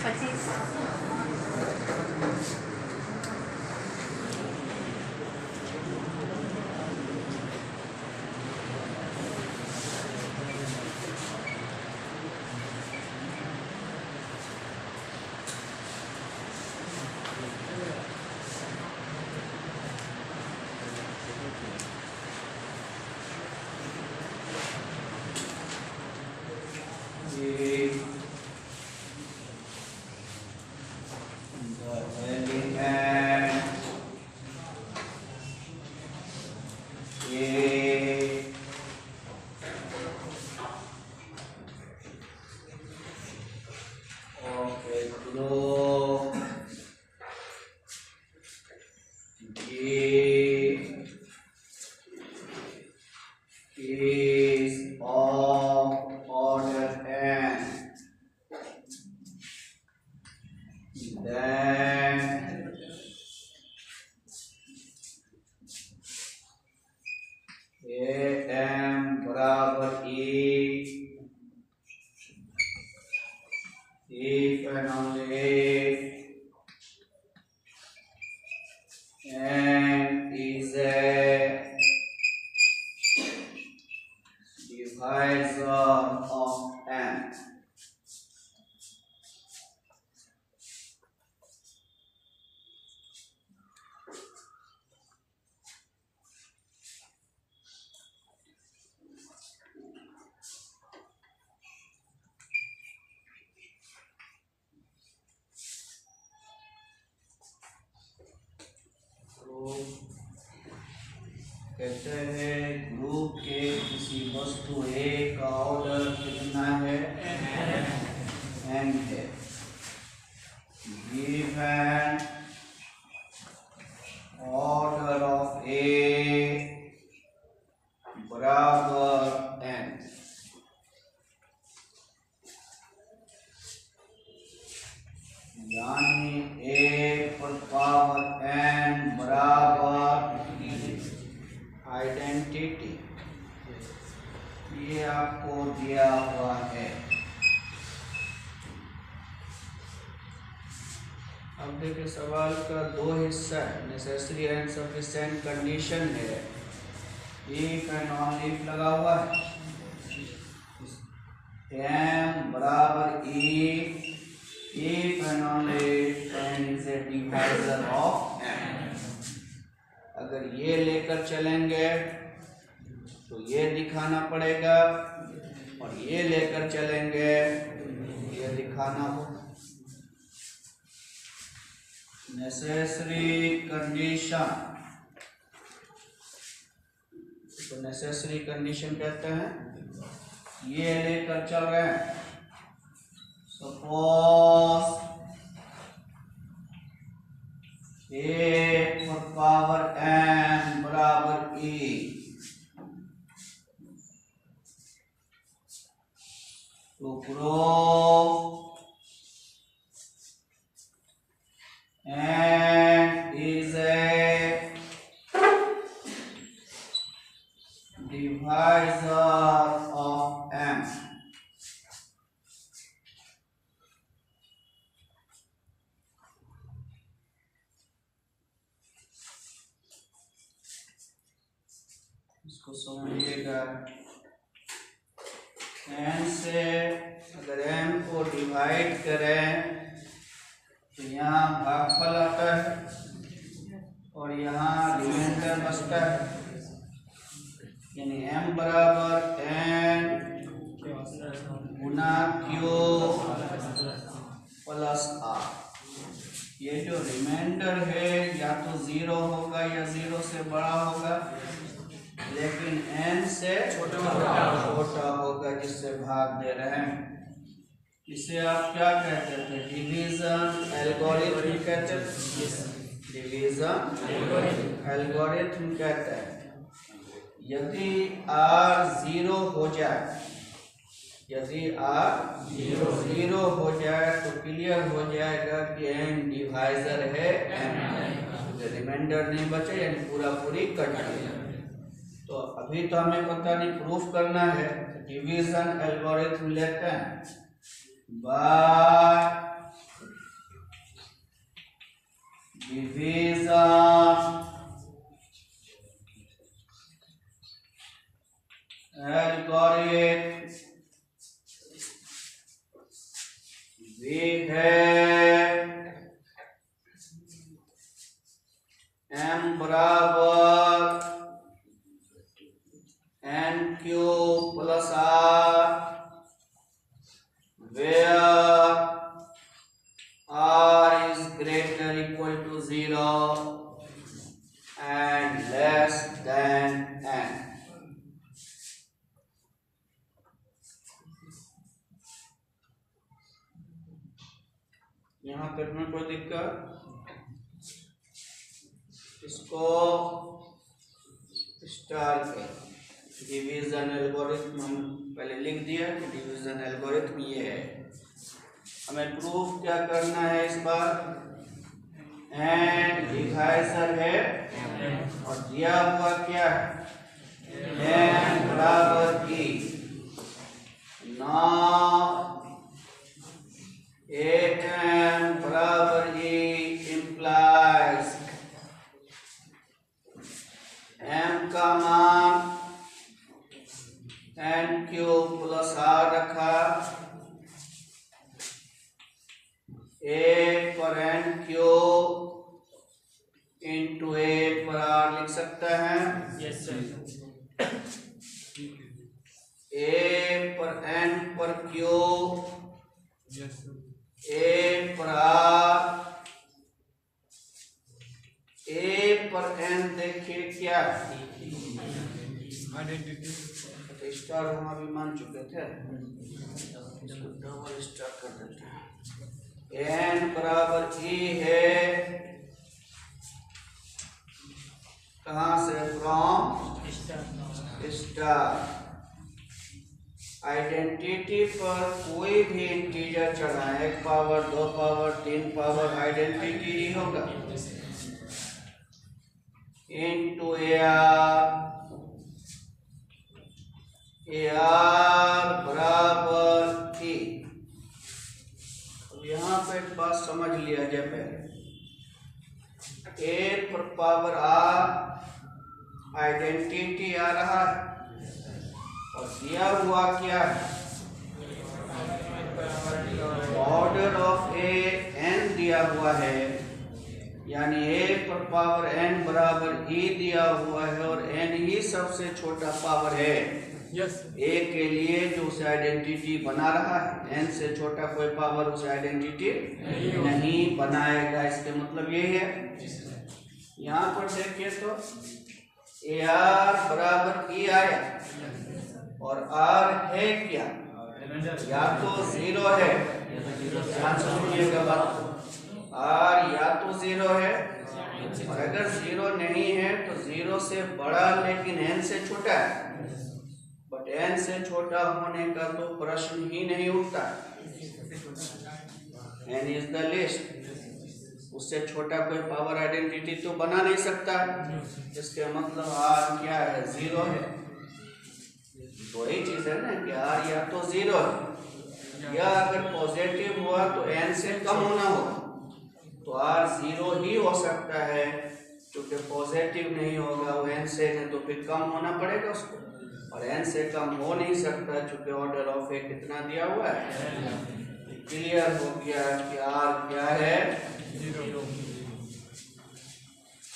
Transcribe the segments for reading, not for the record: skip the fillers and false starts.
25। If and only n is a divisor of n. कहते हैं group के किसी वस्तु ए का ऑर्डर कितना है, n है। गिवन ऑर्डर ऑफ ए बराबर n, यानी a पर पावर n बराबर आइडेंटिटी, ये आपको दिया हुआ है। अब देखिए सवाल का दो हिस्सा है, नेसेसरी एंड सफिशिएंट कंडीशन है, इफ एंड ओनली लगा हुआ है। m बराबर if and only n is a divisor of n। अगर ये लेकर चलेंगे तो ये दिखाना पड़ेगा, और ये लेकर चलेंगे ये दिखाना होगा। नेसेसरी कंडीशन, तो नेसेसरी कंडीशन कहते हैं ये लेकर चल रहे हैं। सपोज a पर पावर n बराबर e, तो proof n is a divisor of m। इसको समझिएगा, n से अगर m को डिवाइड करें तो यहाँ भागफल आता है और यहाँ रिमाइंडर बचता है, यानी m बराबर n गुना q प्लस r। ये जो रिमाइंडर है या तो 0 होगा या 0 से बड़ा होगा, लेकिन n से छोटा होगा जिससे भाग दे रहे हैं। इसे आप क्या कहते थे, डिवीजन एल्गोरिथम कहते थे, डिवीजन एल्गोरिथम कहते हैं। यदि r 0 हो जाए, यदि r 0 हो जाए तो क्लियर हो जाएगा कि n डिवाइजर है n, रिमाइंडर नहीं बचे यानी पूरा पूरी कट गया। तो अभी तो हमें पता नहीं, प्रूफ करना है। डिवीजन एल्गोरिथम लेते हैं, by division algorithm we have m बराबर n cube plus r where r is greater equal to 0 and less than n. यहाँ पे में कोई दिक्कत, इसको स्टार के डिवीजन एल्गोरिथम हम पहले लिख दिया कि डिवीजन एल्गोरिथम ये है। हमें प्रूफ क्या करना है इस बार, एंड डिवाइजर है और दिया हुआ क्या है एन बराबर ई। नाउ एन बराबर ई इंप्लाइज एम का मान एन क्यूब प्लस आर रखा, ए पर एन क्यूब इंटू ए पर आर लिख सकते हैं। Yes sir. ए पर एन पर क्यूब ए पर आर, ए पर एन देखिए क्या आइडेंटिटी स्टार हम अभी मान चुके थे, इसको डबल स्टार कर देते हैं। एन बराबर ई है कहाँ से, फ्रॉम स्टार। आइडेंटिटी पर कोई भी इंटीजर चढ़ा, 1 पावर 2 पावर 3 पावर, आइडेंटिटी ही होगा इनटू ए आर बराबर ई। अब यहाँ पे एक बात समझ लिया जाए पहले, ए पर पावर आर आइडेंटिटी आ रहा है और दिया हुआ क्या है ऑर्डर ऑफ ए एन दिया हुआ है, यानी ए पर पावर एन बराबर ई दिया हुआ है और एन ही सबसे छोटा पावर है। यस। ए के लिए जो उसे आइडेंटिटी बना रहा है, एन से छोटा कोई पावर उसे आइडेंटिटी नहीं बनाएगा। इसके मतलब यही है। यहाँ पर देखिए तो ए आर बराबर ई आया और आर है क्या, या तो 0 है, ध्यान से सुनिएगा बात, आर या तो 0 है और अगर 0 नहीं है तो 0 से बड़ा लेकिन n से छोटा है, बट n से छोटा होने का तो प्रश्न ही नहीं उठता। n इज द लिस्ट, उससे छोटा कोई पावर आइडेंटिटी तो बना नहीं सकता। इसके मतलब r क्या है, 0 है। तो वही चीज है ना कि r या तो 0 है, या अगर पॉजिटिव हुआ तो n से कम होना होगा, तो r 0 ही हो सकता है, क्योंकि पॉजिटिव नहीं होगा वो n से, नहीं तो फिर कम होना पड़ेगा उसको, और n से कम हो नहीं सकता क्योंकि ऑर्डर ऑफ ए कितना दिया हुआ है। क्लियर हो गया कि r क्या है, 0।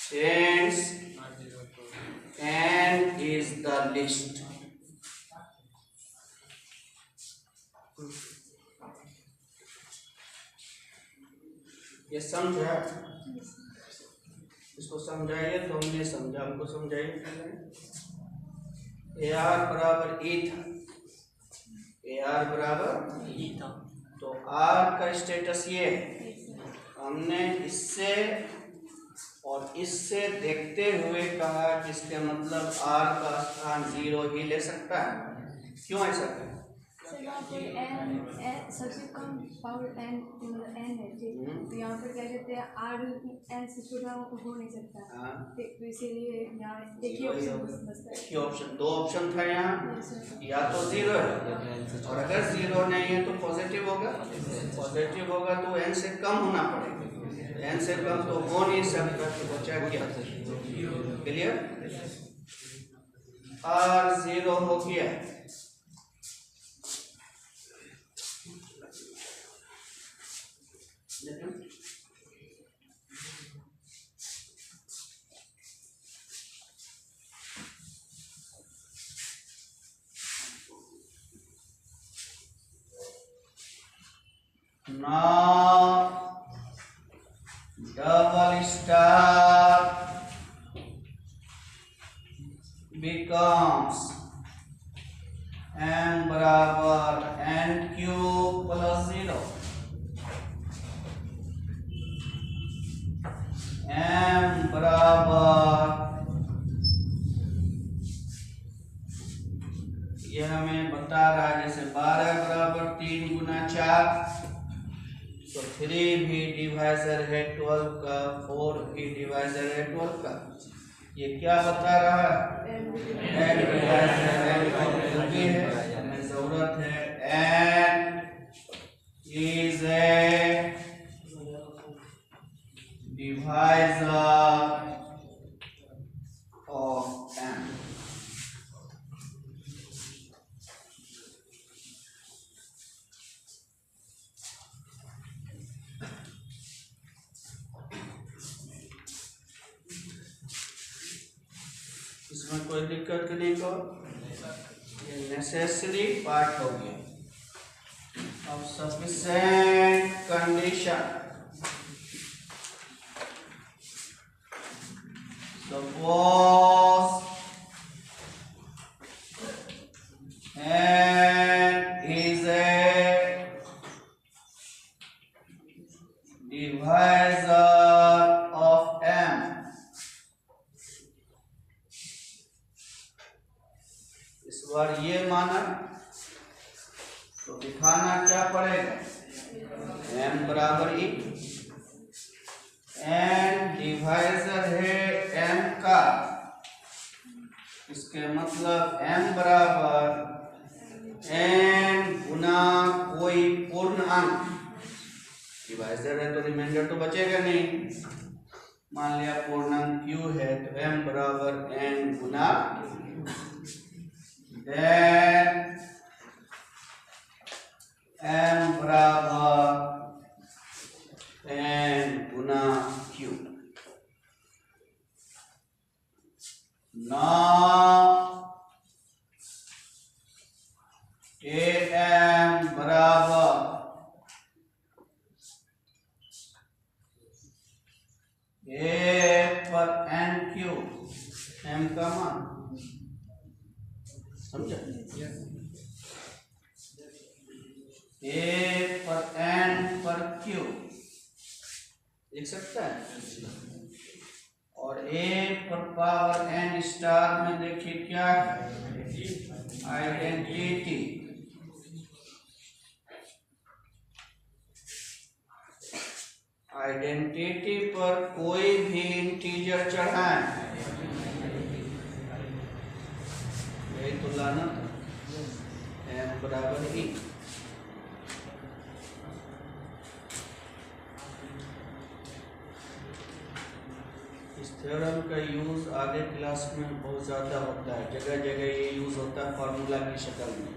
Hence n is the list। ये समझा, इसको समझाइए तो हमने समझा, हमको समझाइए। ए आर बराबर ई था, ए आर बराबर ई था, तो आर का स्टेटस ये है, हमने इससे और इससे देखते हुए कहा कि इसके मतलब आर का स्थान 0 ही ले सकता है। क्यों ऐसा कहा, जैसे यहाँ पर n सबसे कम पावर n मतलब n है ठीक, तो यहाँ पर क्या कहते हैं r n से छोटा हो नहीं सकता, तो इसीलिए यहाँ एक ही ऑप्शन बचता है। एक ही ऑप्शन, दो ऑप्शन था यहाँ, या तो 0 है और अगर 0 नहीं है तो पॉजिटिव होगा, पॉजिटिव होगा तो n से कम होना पड़ेगा, n से कम तो हो नहीं सकता, तो बचा क्या, क्लियर, r 0 हो गया। Now double star becomes m बराबर n क्यूब प्लस 0, m बराबर, ये हमें बता रहा है जैसे 12 बराबर 3 गुना 4, तो 3 भी डिवाइजर है 12 का, 4 भी डिवाइजर है 12 का, ये क्या बता रहा है, n डिवाइजर है, हमें जरूरत है n is a divisor of m। इसमें कोई दिक्कत नहीं को, ये नेसेसरी पार्ट हो गया। अब sufficient condition, suppose n is a divisor of m, इस बार ये माना तो दिखाना क्या पड़ेगा, m बराबर e, n डिवाइजर है m का, इसके मतलब m बराबर n गुना कोई पूर्ण अंक, डिवाइजर है तो रिमाइंडर तो बचेगा नहीं, मान लिया पूर्णांक q है तो m बराबर n गुना, then m बराबर n Guna q। now am बराबर a पर n क्यूब, m का मान समझा, a पर n पर क्यूब लिख सकता है, और a पर पावर n स्टार में देखिए क्या है, आइडेंटिटी, आइडेंटिटी पर कोई भी इंटीजर चढ़ाएं, यही तो लाना था, m बराबर e। इस थ्योरम का यूज आगे क्लास में बहुत ज़्यादा होता है, जगह जगह ये यूज होता है फार्मूला की शक्ल में।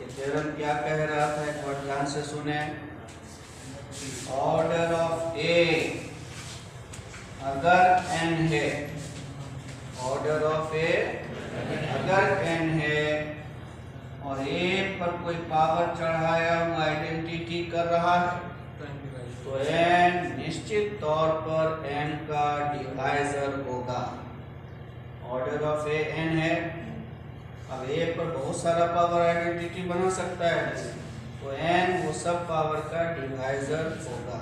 ये थ्योरम क्या कह रहा था, एक बार ध्यान से सुने, ऑर्डर ऑफ ए अगर n है, ऑर्डर ऑफ ए अगर n है और a पर कोई पावर चढ़ाया हुआ आइडेंटिटी कर रहा है, तो n निश्चित तौर पर n का डिवाइजर होगा। ऑर्डर ऑफ ए n है, अब a पर बहुत सारा पावर आइडेंटिटी बना सकता है, तो n वो सब पावर का डिवाइजर होगा।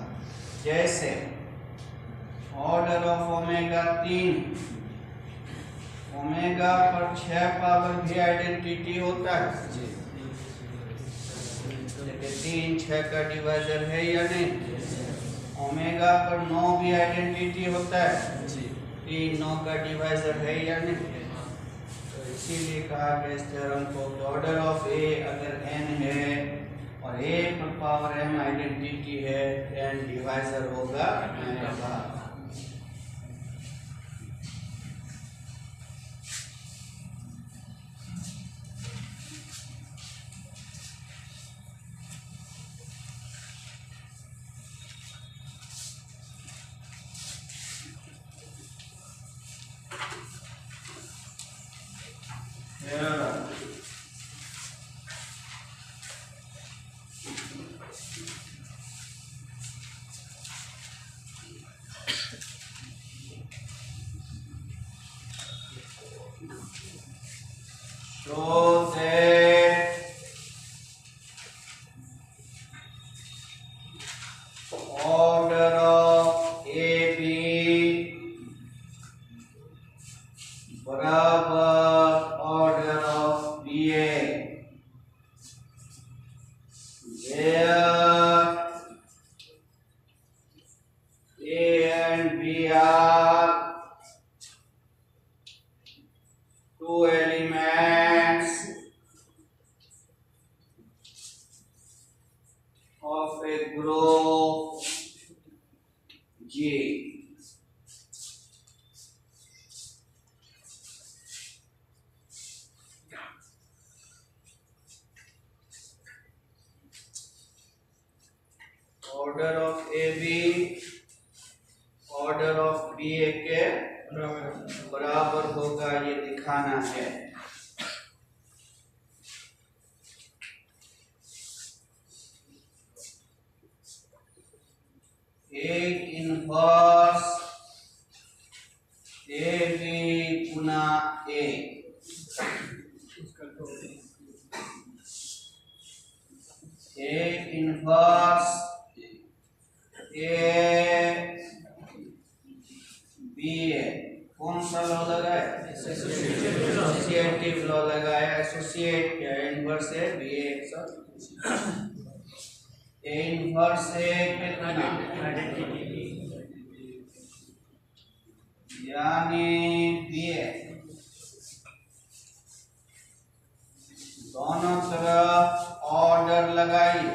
जैसे ऑर्डर ऑफ ओमेगा 3, ओमेगा पर 6 पावर भी आइडेंटिटी होता है, देखिए 3 6 का डिवाइजर है या नहीं? ओमेगा पर 9 भी आइडेंटिटी होता है, 3 9 का डिवाइजर है या नहीं? तो इसीलिए कहा गया इस थ्योरम को कि ऑर्डर ऑफ ए अगर n है और a पर पावर m आइडेंटिटी है, n डिवाइजर होगा omega. So that order of AB बराबर order of BA, where A and B are two elements of a group G. Order of AB order of BA के बराबर होगा, ये दिखाना है। एक इनवर्स AB गुना A, एक इनवर्स A BA, कौन सा लॉ लगाया? एसोसिएटिव लॉ लगाया। एसोसिएट क्या है? इनवर्स है BA A इनवर्स है कितना? यानी BA दोनों तरफ ऑर्डर लगाइए।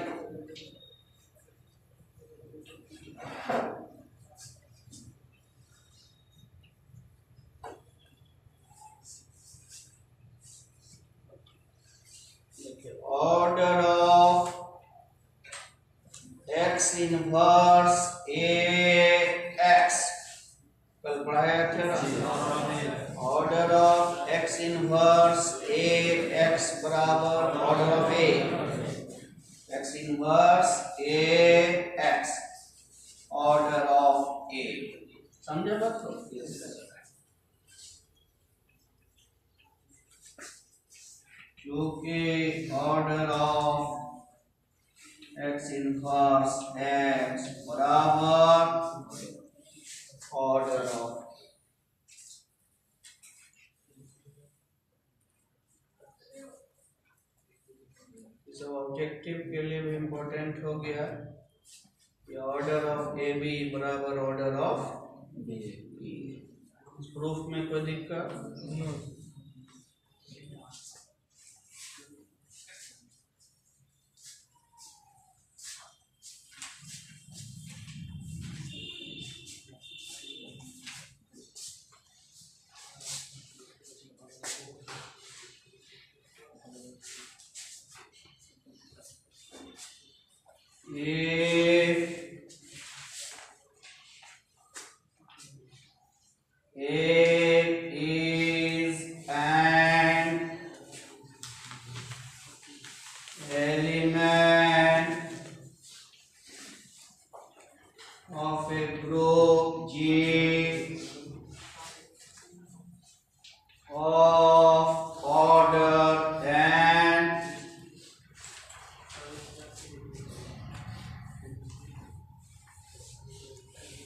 Order of x inverse AX, कल पढ़ाया था। Order of x inverse AX बराबर order of A, x inverse AX order of A, समझे बच्चों? क्योंकि order of x inverse x बराबर ऑर्डर ऑफ सब ऑब्जेक्टिव के लिए भी इम्पोर्टेंट हो गया। ये ऑर्डर ऑफ ए बी बराबर ऑर्डर ऑफ बी। प्रूफ में कोई दिक्कत? Of a group G of order n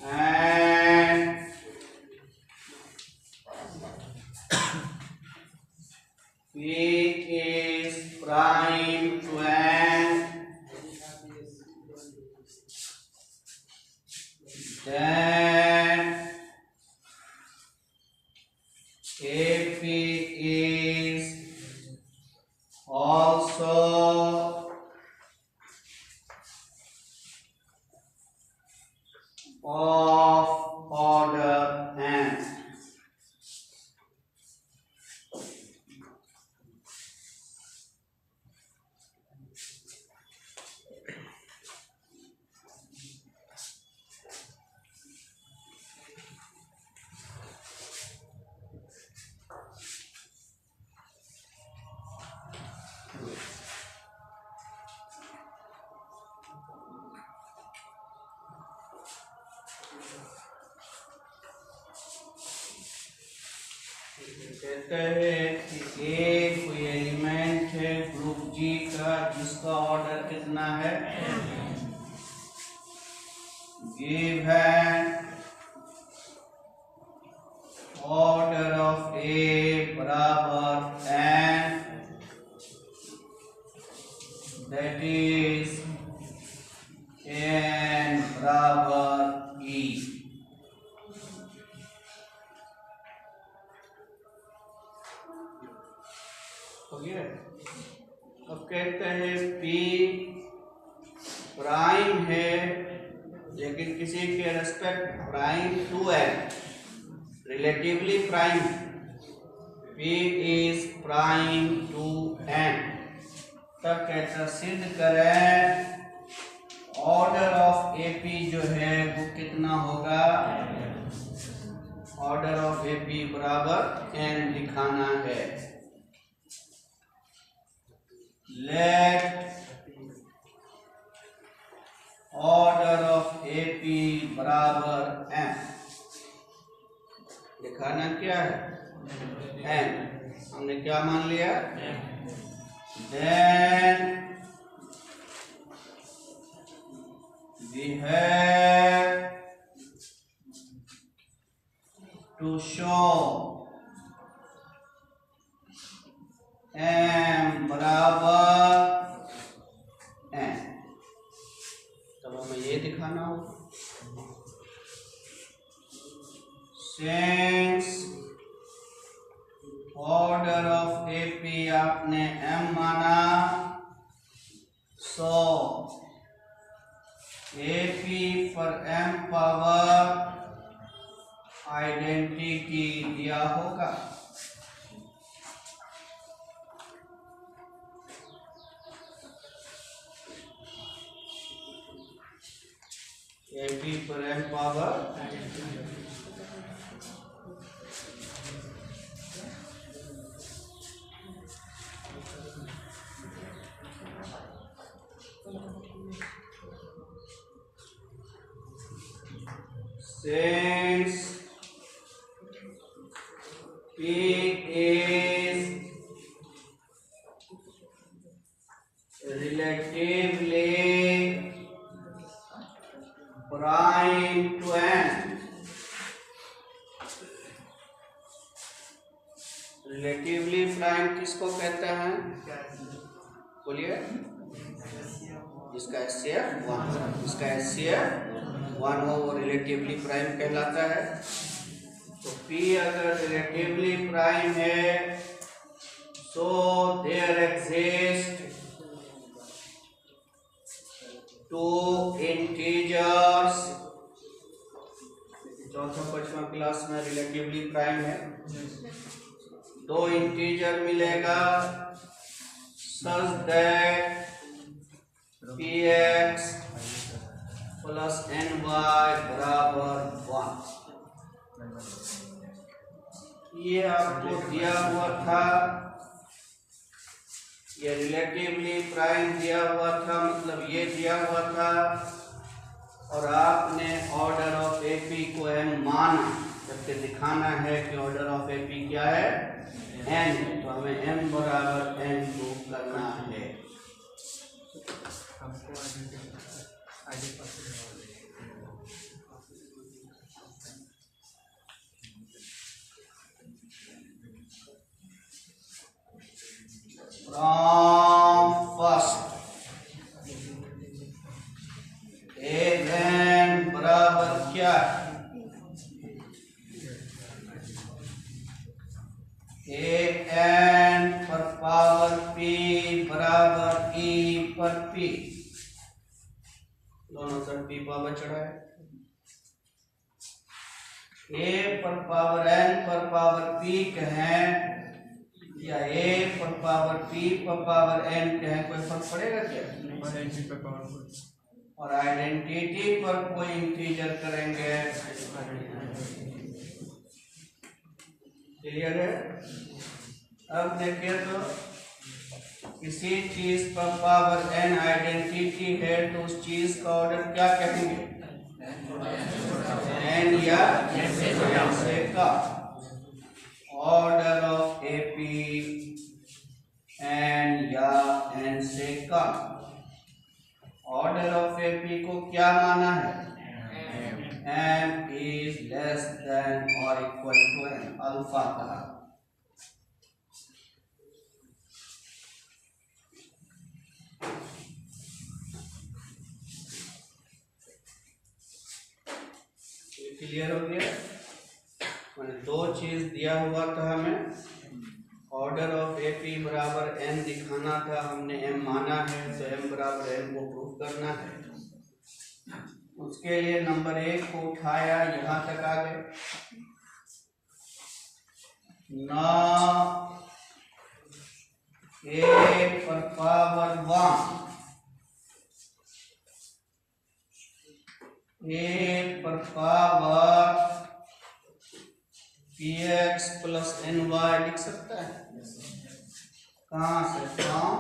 and P is prime to n then AP is also of order n. कहते हैं कि एक कोई एलिमेंट है ग्रुप जी का जिसका ऑर्डर कितना है, गिवन ऑर्डर ऑफ ए बराबर n, दैट इज n बराबर e। हो गया। अब कहते हैं P प्राइम है लेकिन किसी के रेस्पेक्ट प्राइम टू है, relatively prime. P is prime to n। तब कहता सिद्ध करें ऑर्डर ऑफ AP जो है वो कितना होगा, ऑर्डर ऑफ AP बराबर n दिखाना है। Let order of AP बराबर n। दिखाना क्या है, n। हमने क्या मान लिया, then we have to show m बराबर n। तब हमें ये दिखाना होगा, since ऑर्डर ऑफ AP आपने m माना, so AP for m power identity दिया होगा। AP पर m power since P is relatively prime to n, relatively prime किसको कहते हैं, बोलिए, जिसका HCF 1, जिसका HCF 1 हो वो रिलेटिवली प्राइम कहलाता है। तो P अगर रिलेटिवली प्राइम है so there exist two integers. चौथा पांचवा क्लास में रिलेटिवली प्राइम है, दो इंटीजर मिलेगा such that px plus ny बराबर 1। ये आपको दिया हुआ था, ये रिलेटिवली प्राइम दिया हुआ था, मतलब ये दिया हुआ था और आपने ऑर्डर ऑफ AP को m माना, जबकि दिखाना है कि ऑर्डर ऑफ AP क्या है, n। तो हमें m बराबर n प्रूव करना है। From first a n बराबर क्या है? an पर पावर p बराबर e पर p, दोनों तरफ p पावर चढ़ा है। a पर पावर n पर पावर p कहें या a पर पावर p पर पावर n कहें, कोई फर्क पड़ेगा क्या? और आइडेंटिटी पर कोई इंटीजर करेंगे। क्लियर है? अब देखिए तो किसी चीज पर पावर n आइडेंटिटी है तो उस चीज का ऑर्डर क्या कहेंगे? n या n से का। ऑर्डर ऑफ AP n या n से का। ऑर्डर ऑफ AP को क्या माना है? m is less than or equal to n, alpha का। क्लियर हो गया? मैंने दो चीज दिया हुआ था हमें, ऑर्डर ऑफ AP बराबर n दिखाना था, हमने m माना है तो m बराबर n को प्रूव करना है। उसके लिए नंबर 1 को उठाया, यहां तक आ गए। ना a पर पावर 1 a पर पावर px प्लस ny लिख सकता है। कहां से? फ्रॉम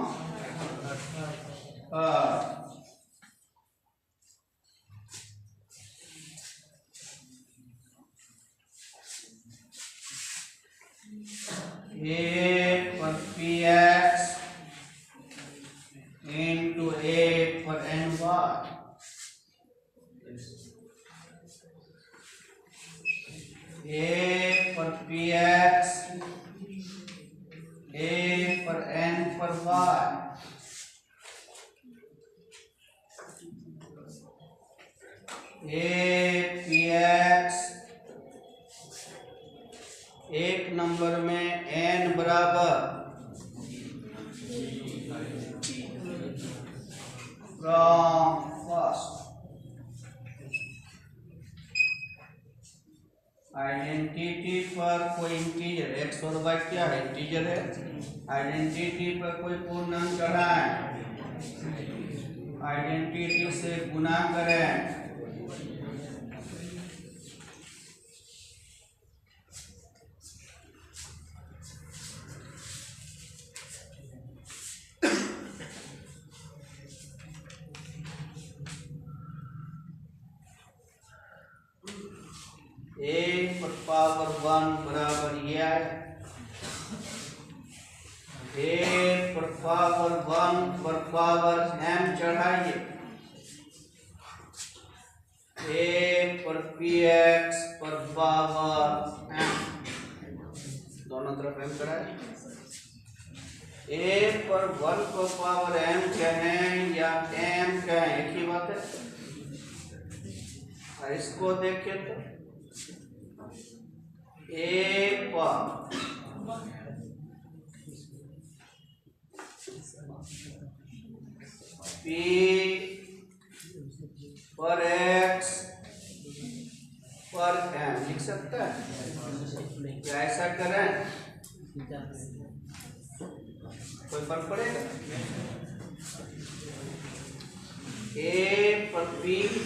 a पर px into a पर ny। a पर px a पर n पर y, a px एक नंबर में n बराबर फ्रॉम फर्स्ट। आइडेंटिटी पर कोई इंटीजर x और y क्या है? इंटीजर है। आइडेंटिटी पर कोई पूर्णांक चढ़ाएं, आइडेंटिटी से गुना करें। a पर पावर 1 बराबर ये आए, a पर पावर 1 पर पावर m चढ़ाइए, a पर px पर पावर m, दोनों तरफ m चढ़ाए। a पर 1 पर पावर m कहें या m कहें, एक ही बात है। और इसको देखिए तो a पर p पर x पर m लिख सकता है क्या? ऐसा करें कोई फर्क पड़ेगा? a पर p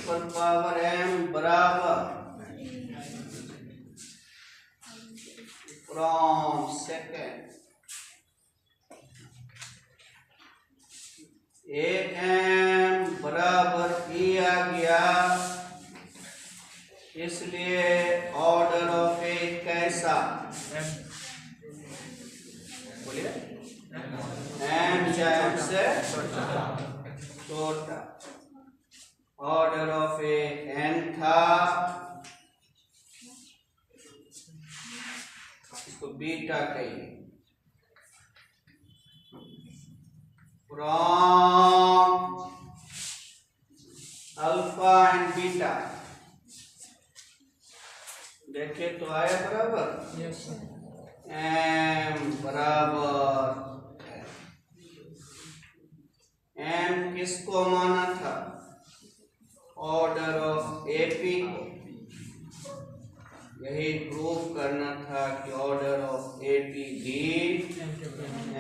पर पावर m बराबर फ्रॉम सेकेंड am बराबर e आ गया, इसलिए ऑर्डर ऑफ a कैसा? बोलिए m या m से छोटा। ऑर्डर ऑफ a n था, इसको बीटा कहिए। फ्रॉम अल्फा एंड बीटा देखे तो आया बराबर। यस m बराबर m किसको माना था? ऑर्डर ऑफ एपी को। यही प्रूव करना था कि ऑर्डर ऑफ एपी भी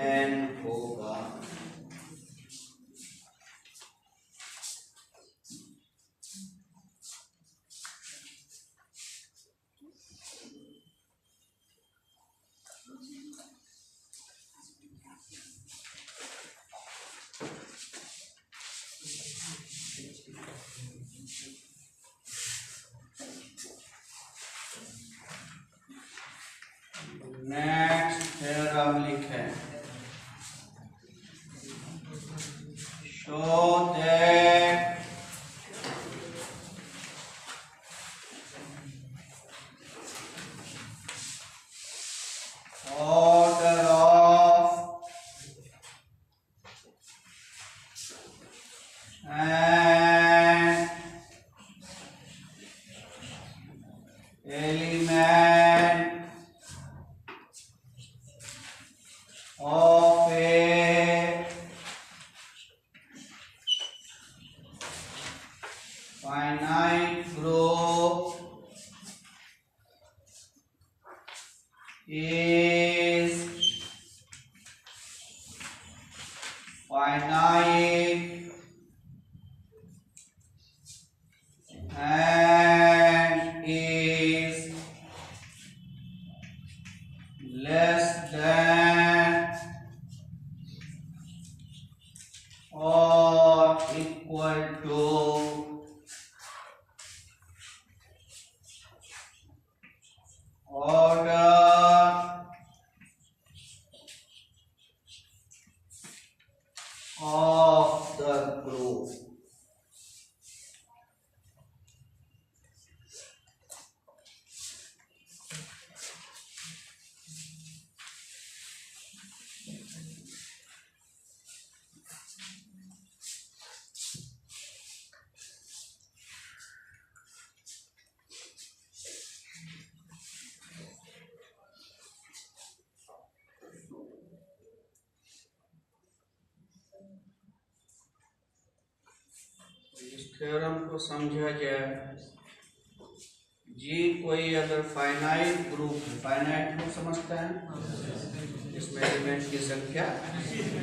n होगा। नेक्स्ट थ्योरम लिखें। Show that order of an element of a finite group is finite and is less than or equal to order of the group. इस theorem को समझा जाए। जी कोई अगर फाइनाइट ग्रुप है, फाइनाइट ग्रुप समझता है इसमें एलिमेंट की संख्या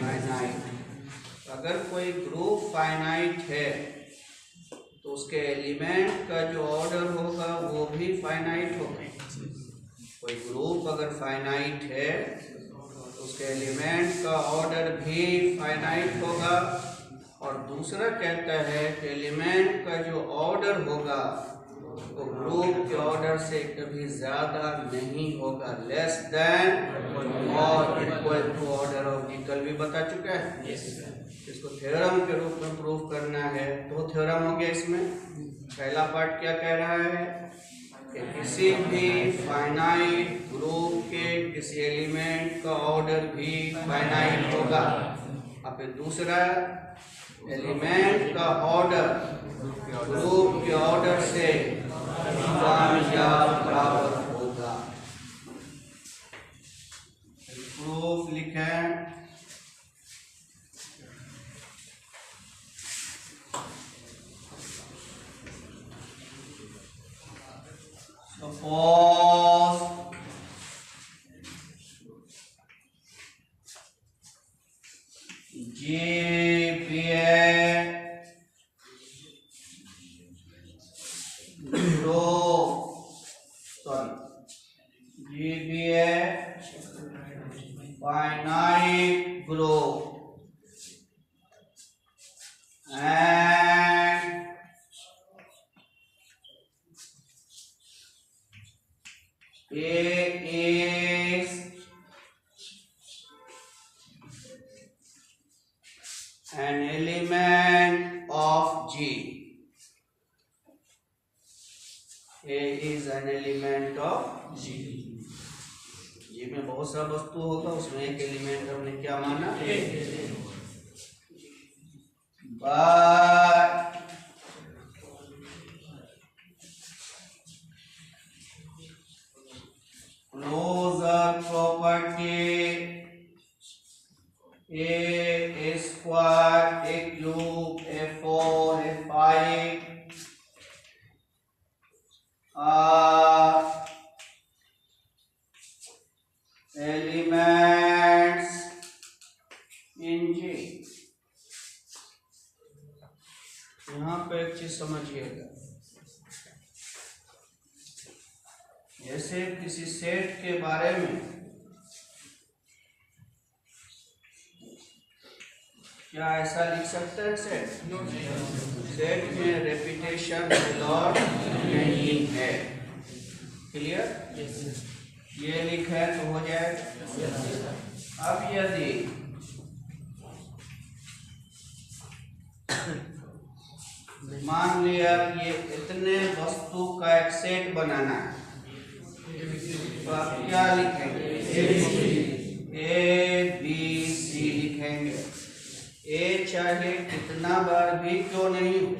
फाइनाइट। अगर कोई ग्रुप फाइनाइट है तो उसके एलिमेंट का जो ऑर्डर होगा वो भी फाइनाइट होगा। कोई ग्रुप अगर फाइनाइट है तो उसके एलिमेंट का ऑर्डर भी फाइनाइट होगा। और दूसरा कहता है कि एलिमेंट का जो ऑर्डर होगा वो ग्रुप के ऑर्डर से कभी ज्यादा नहीं होगा, लेस देन और इक्वल टू ऑर्डर ऑफ जी। कल भी बता चुका है। इसको थ्योरम के रूप में प्रूव करना है। तो थ्योरम हो गया। इसमें पहला पार्ट क्या कह रहा है कि किसी भी फाइनाइट ग्रुप के किसी एलिमेंट का ऑर्डर भी फाइनाइट होगा। और फिर दूसरा एलिमेंट का ऑर्डर ग्रुप के ऑर्डर से समान या बराबर होगा। प्रूफ लिखें। Suppose finite group and A is an element of G. A is an element of G. G में बहुत सा वस्तु होगा, उसमें एक एलिमेंट हमने क्या माना? यहाँ पे एक चीज समझिएगा, जैसे किसी सेट के बारे में क्या ऐसा लिख सकते हैं सेट में रेपिटेशन विदाउट एंडिंग है। क्लियर? ये लिखा है तो हो जाएगा। अब यदि मान लिया ये इतने वस्तु का एक सेट बनाना है, तो आप क्या लिखेंगे? ए बी सी लिखेंगे। ए चाहे कितना बार भी क्यों नहीं हो,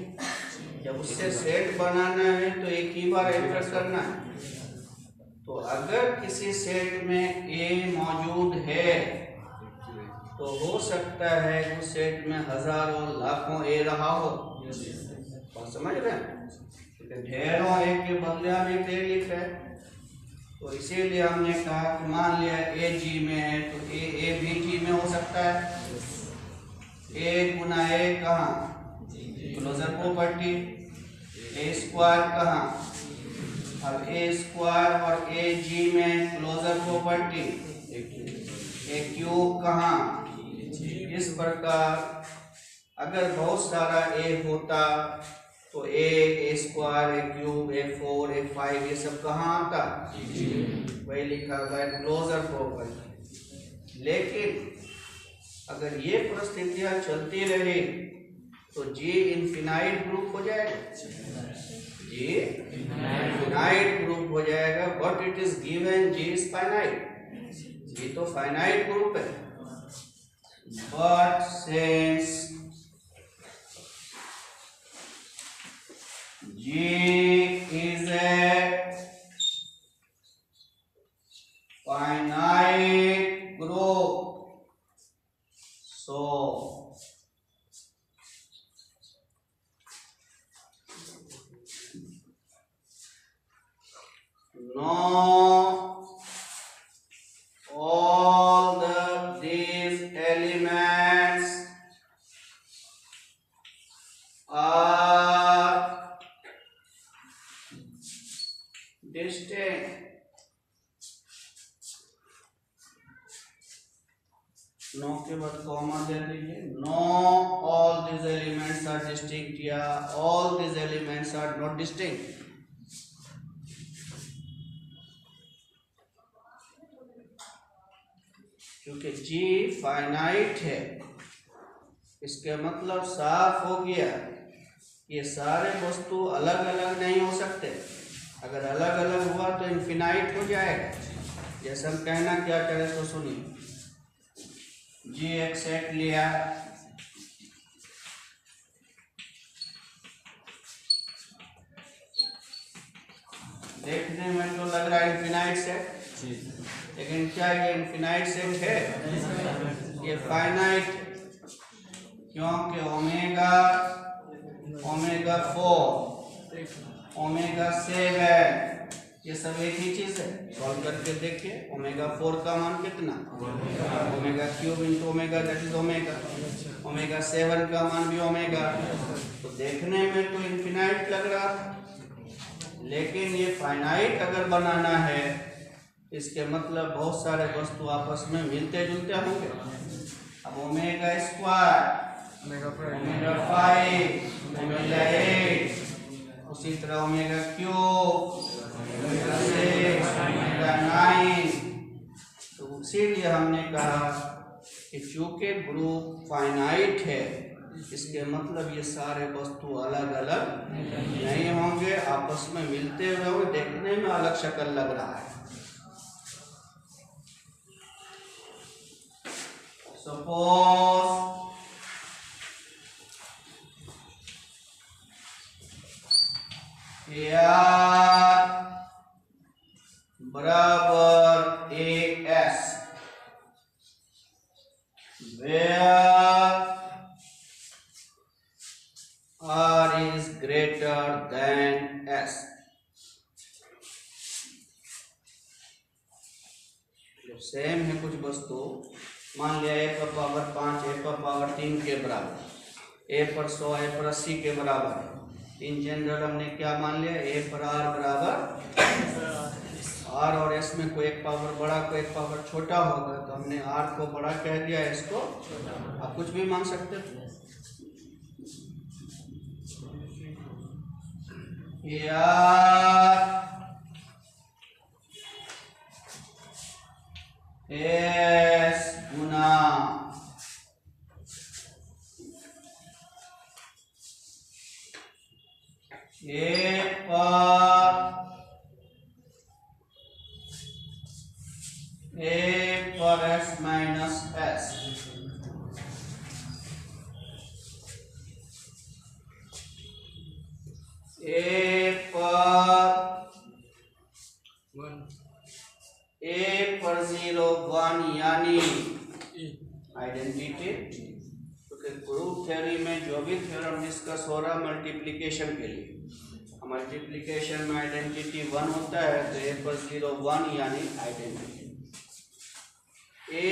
जब उससे सेट बनाना है तो एक ही बार एंटर करना है। तो अगर किसी सेट में ए मौजूद है तो हो सकता है उस सेट में हजारों लाखों ए रहा हो। बात समझ रहे हैं? ढेरों ए के बदले हम एक ए लिख रहे हैं, तो इसीलिए हमने कहा कि मान लिया ए जी में है तो ए भी जी में हो सकता है। ए गुना ए कहाँ? Closure property. ए स्क्वायर कहाँ? अब ए स्क्वायर और ए जी में क्लोजर प्रॉपर्टी। ए क्यूब कहाँ? इस प्रकार अगर बहुत सारा ए होता तो ए स्क्वायर, ए क्यूब, ए 4, ए 5 ये सब कहाँ आता? वही लिखा हुआ है क्लोजर प्रॉपर्टी। लेकिन अगर ये परिस्थितियां चलती रही तो जी इनफिनाइट ग्रुप हो जाएगा। जी इनफिनाइट ग्रुप हो जाएगा, but it is given G is finite. G तो फाइनाइट ग्रुप है, but since G is a finite group, so no all these elements are distinct। No के बाद कॉमा दे दीजिए। No all these elements are distinct या all these elements are not distinct। क्योंकि G finite है, इसके मतलब साफ हो गया ये सारे वस्तु अलग अलग नहीं हो सकते। अगर अलग अलग हुआ तो इनफिनाइट हो जाएगा। जैसे हम कहना क्या करें तो सुनिए, जी एक सेट लिया, देखने में तो लग रहा है इनफिनाइट सेट, लेकिन क्या ये इनफिनाइट सेट है? ये फाइनाइट, क्योंकि ओमेगा, ओमेगा 4, ओमेगा 7 ये सब एक ही चीज है। सॉल्व करके देखिए, ओमेगा 4 का मान कितना? Omega cube into omega that is omega. Omega 7 का मान भी ओमेगा। तो देखने में तो इनफिनाइट लग रहा था, लेकिन ये फाइनाइट अगर बनाना है इसके मतलब बहुत सारे वस्तु आपस में मिलते जुलते होंगे। अब ओमेगा स्क्वायर, ओमेगा 5, ओमेगा 8, उसी तरह ओमेगा क्यूब, ओमेगा 6, ओमेगा 9। तो इसीलिए हमने कहा कि चूंकि ग्रुप फाइनाइट है, इसके मतलब ये सारे वस्तु अलग अलग नहीं होंगे, आपस में मिलते हुए होंगे, देखने में अलग शक्ल लग रहा है। सपोज बराबर AS, where R is greater than S। जब सेम है कुछ वस्तु, मान लिया a का पावर 5 a का पावर 3 के बराबर, ए पर 100 ए पर 80 के बराबर है। इन जनरल हमने क्या मान लिया, ए पर आर बराबर आर और एस में कोई एक पावर बड़ा कोई एक पावर छोटा होगा, तो हमने आर को बड़ा कह दिया, इसको आप कुछ भी मान सकते थे। एस गुना ए पर एस माइनस एस, ए पर 0 1 यानी आइडेंटिटी। क्योंकि ग्रुप थ्योरी में जो भी थ्योरम डिस्कस हो रहा मल्टीप्लिकेशन के लिए, मल्टीप्लिकेशन में आइडेंटिटी 1 होता है, तो ए पर 0 1 यानी आइडेंटिटी। ए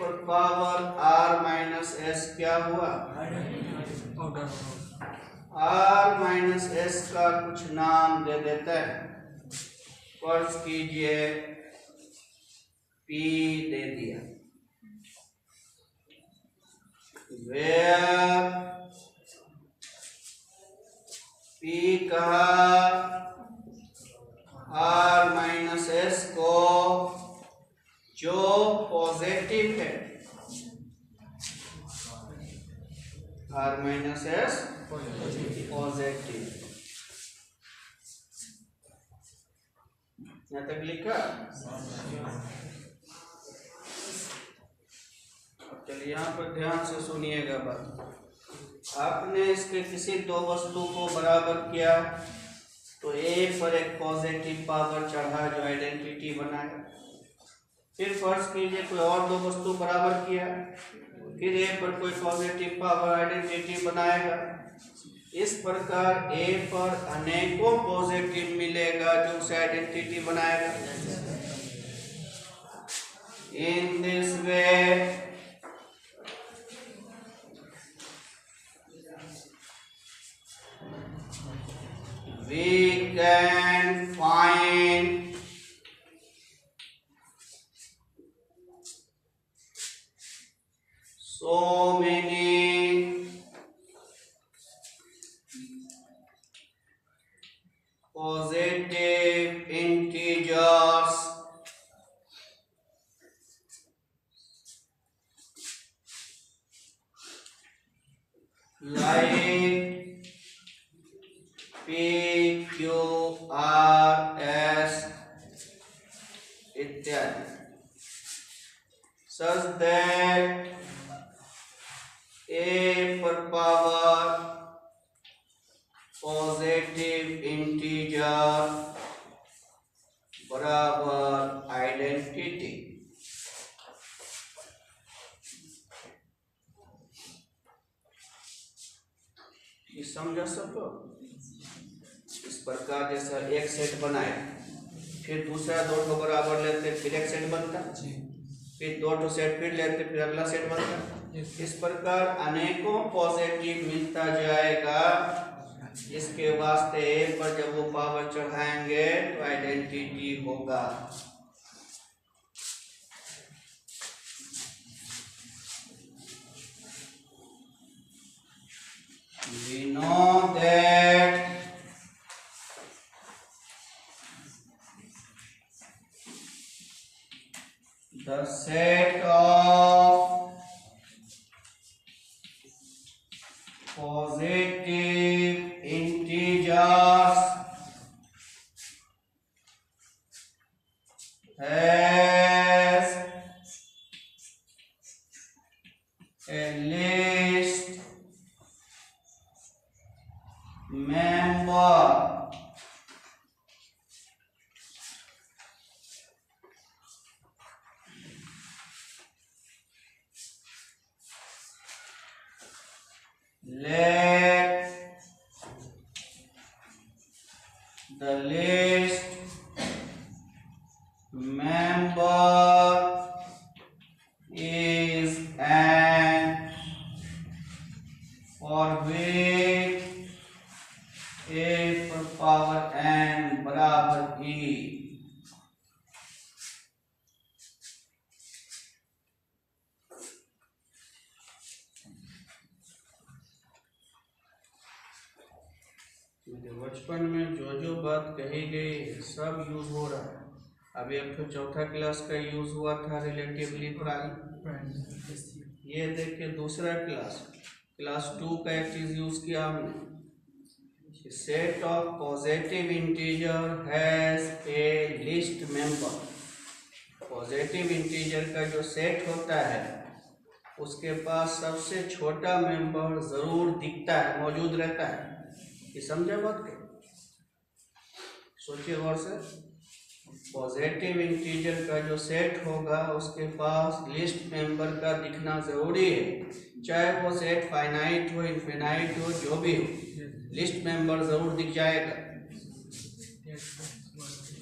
पर पावर आर माइनस एस क्या हुआ, आर माइनस एस का कुछ नाम दे देता है। फर्ज कीजिए पी दे दिया, वेयर पी कहा आर माइनस एस को जो पॉजिटिव है, आर माइनस एस पॉजिटिव, यहाँ तक लिखा। चलिए यहाँ पर ध्यान से सुनिएगा बात। आपने इसके किसी दो वस्तु को बराबर किया, तो ए पर एक पॉजिटिव पावर चढ़ा जो आइडेंटिटी बनाएगा। फिर फर्ज कीजिए कोई और दो वस्तु बराबर किया, फिर ए पर कोई पॉजिटिव पावर आइडेंटिटी बनाएगा। इस प्रकार ए पर अनेकों पॉजिटिव मिलेगा जो उसे आइडेंटिटी बनाएगा। In this way we can find so many positive integers like P, Q, R, S इत्यादि, such that A पर पावर पॉजिटिव इंटीजर बराबर आइडेंटिटी। ये समझा सबको? इस प्रकार जैसा एक सेट बनाए, फिर दूसरा दो ठो बराबर लेते, फिर एक सेट बनता, फिर दो ठो सेट फिर लेते, फिर अगला सेट बनता। इस प्रकार अनेकों पॉजिटिव मिलता जाएगा, जिसके वास्ते ए पर जब वो पावर चढ़ाएंगे तो आइडेंटिटी होगा। We know that the set of positive integers has a least member let the least member is an for which ए पर पावर n बराबर e। बचपन में जो बात कही गई सब यूज हो रहा है। अभी एक तो चौथा क्लास का यूज हुआ था रिलेटिवली प्राइम। ये देखिए दूसरा क्लास 2 का एक चीज यूज किया हमने। Set of positive integer has a list member. Positive integer का जो सेट होता है उसके पास सबसे छोटा मेंबर जरूर दिखता है, मौजूद रहता है। ये समझे बात के? सोचिए गौर से। पॉजिटिव इंटीजर का जो सेट होगा उसके पास लिस्ट मेंबर का दिखना जरूरी है, चाहे वो सेट फाइनाइट हो, इनफिनाइट हो, जो भी हो, लिस्ट मेंबर जरूर दिख जाएगा।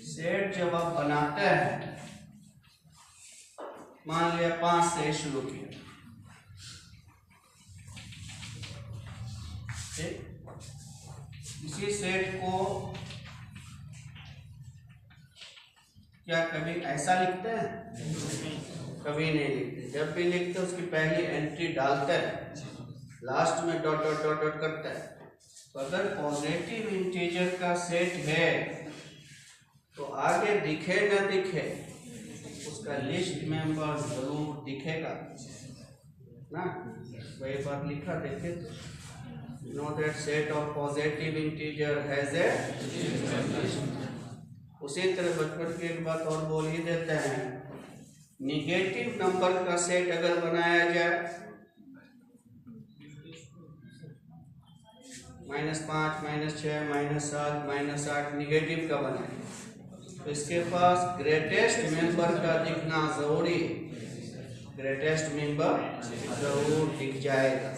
सेट जब आप बनाते हैं, मान लिया 5 से शुरू किया, इसी सेट को क्या कभी ऐसा लिखते हैं? कभी नहीं लिखते। जब भी लिखते हैं उसकी पहली एंट्री डालते हैं, लास्ट में डॉट डॉट डॉट डॉट करता है। तो अगर पॉजिटिव इंटीजर का सेट है तो आगे दिखे न दिखे उसका लिस्ट मेंबर जरूर दिखेगा ना। वही बात लिखा, देखे तो know that set of positive integer has a list। उसी तरह बचपन की एक बात और बोल ही देते हैं, निगेटिव नंबर का सेट अगर बनाया जाए, -5, -6, -7, -8 निगेटिव का बनाए तो इसके पास ग्रेटेस्ट मेंबर का दिखना जरूरी है। ग्रेटेस्ट मेंबर जरूर दिख जाएगा।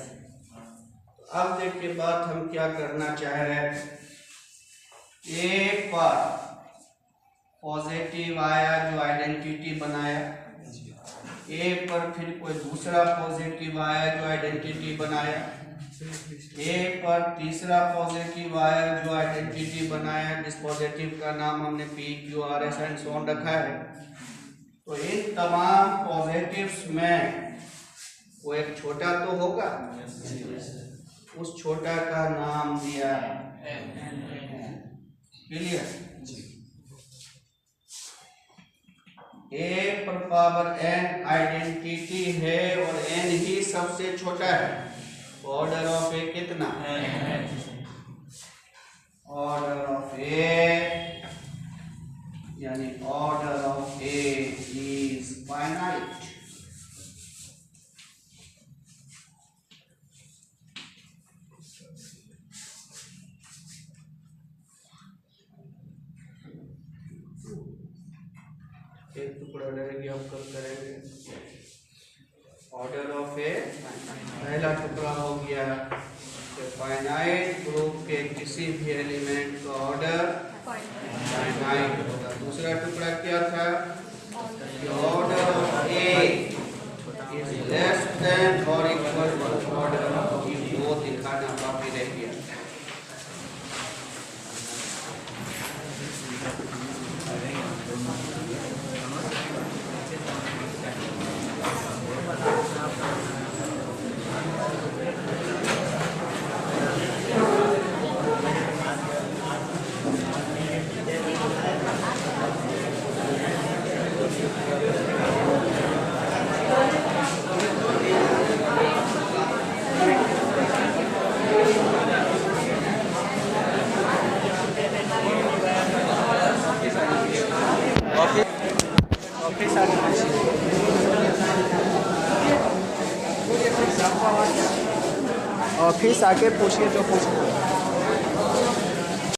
अब देखिए बात हम क्या करना चाह रहे हैं। एक बार पॉजिटिव आया जो आइडेंटिटी बनाया, ए पर फिर कोई दूसरा पॉजिटिव आया जो आइडेंटिटी बनाया, ए पर तीसरा पॉजिटिव आया जो आइडेंटिटी बनाया, जिस पॉजिटिव का नाम हमने P Q R S and so on रखा है। तो इन तमाम पॉजिटिव्स में वो एक छोटा तो होगा, उस छोटा का नाम दिया क्लियर। ए पर पावर n आइडेंटिटी है और n ही सबसे छोटा है। ऑर्डर ऑफ ए कितना? ऑर्डर ऑफ ए यानी order of A is finite. एक टुकड़ा रहेगी, हम कल करेंगे। ऑर्डर ऑफ ए पहला टुकड़ा हो गया फाइनाइट ग्रुप के किसी भी एलिमेंट का ऑर्डर फाइनाइट होगा। दूसरा टुकड़ा क्या था? Order of A is less than और equal to order of B. वो दिखाना बाकी रह गया। ऑफिस आके पूछिए जो पूछना।